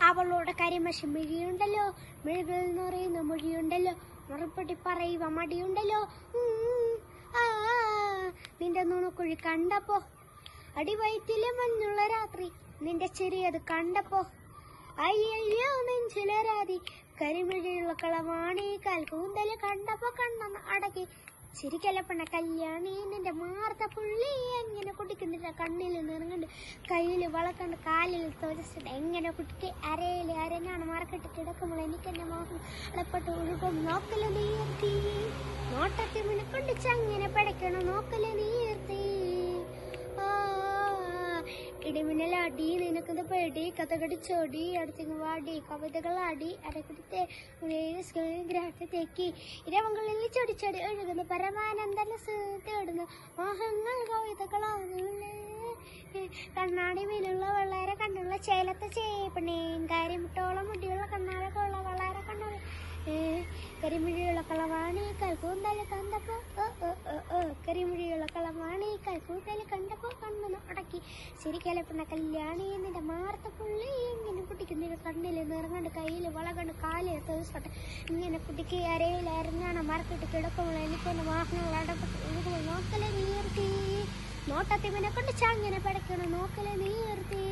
അവളോടെ കരിമശി മിഴിയുണ്ടല്ലോ, മിഴികൾ നിറയുന്ന മൊഴിയുണ്ടല്ലോ, മറുപടി പറയുക മടിയുണ്ടല്ലോ. നിന്റെ നുണക്കുഴി കണ്ടപ്പോ, അടിവയറ്റിലെ മഞ്ഞുള്ള രാത്രി, നിന്റെ ചെറിയത് കണ്ടപ്പോ, അയ്യോ നെഞ്ചിലെ രാതി, കരിമിഴിയുള്ള കളവാണി, കാൽക്കൂന്തല് കണ്ടപ്പോ കണ്ണെന്ന് അടക്കി ചിരിക്കലപ്പണ കല്യാണി, നിന്റെ മാർത്ത പുള്ളി എങ്ങനെ കുടിക്കുന്നില്ല, കണ്ണിൽ നിറങ്ങണ്ട്, കയ്യിൽ വളക്കണ്ട്, കാലിൽ തോച്ചിട്ട് എങ്ങനെ കുട്ടിക്ക് അരയില് അരഞ്ഞാണ് മറക്കെട്ട് കിടക്കുമ്പോൾ എനിക്കെന്നെ മോഹം അടപ്പെട്ട് ഒഴുകും. നോക്കല് നീർത്തി നോട്ടത്തി മിനുക്കൊണ്ട് ചങ്ങനെ പടയ്ക്കണം, നോക്കല് നീർത്തി ഇടിമിന്നലാടി നിനക്കത് പേടി, കഥകടിച്ചോടി അടുത്തിങ്ങ് വാടി, കവിതകളാടി അരക്കെടുത്ത് ഗ്രഹത്തേക്ക് ഇരവങ്ങളിൽ ചൊടിച്ചൊടി ഒഴുകുന്നു, പരമാനന്ദ തേടുന്നു മോഹങ്ങൾ കവിതകളാകുന്നേ. കണ്ണാടി മീനുള്ള വളരെ കണ്ണുള്ള ചേലത്തെ ചേപ്പണേം, കാര്യമിട്ടോളം മുടിയുള്ള കണ്ണാടൊക്കെയുള്ള വളരെ കണ്ണുള്ള കരിമിഴിയുള്ള കളവാണി, കൽക്കൂന്തല് കണ്ടപ്പോ, കരിമിഴിയുള്ള കളവാണി, കൽക്കൂന്തല് കണ്ടപ്പോ കണ്ണു അടക്കി ശരിക്കലപ്പണ കല്യാണി, നിന്റെ മാർത്ത പുള്ളി ഇങ്ങനെ കുട്ടിക്കുന്നില്ല, കണ്ണിൽ നിറങ്ങണ്ട്, കയ്യിൽ വളകണ്ട്, കാലിൽ തോസട്ടെ ഇങ്ങനെ കുട്ടിക്ക് അരയിൽ അരഞ്ഞാണ് മറക്കിട്ട് കിടക്കുമ്പോൾ എനിക്കൊന്ന് വാഹനങ്ങൾ അടപ്പെട്ട് ഒഴുകുമ്പോൾ, നോക്കലെ നീർത്തി നോട്ടത്തിമിനെ കൊണ്ട് ചങ്ങനെ പടക്കണം, നോക്കലെ നീർത്തി.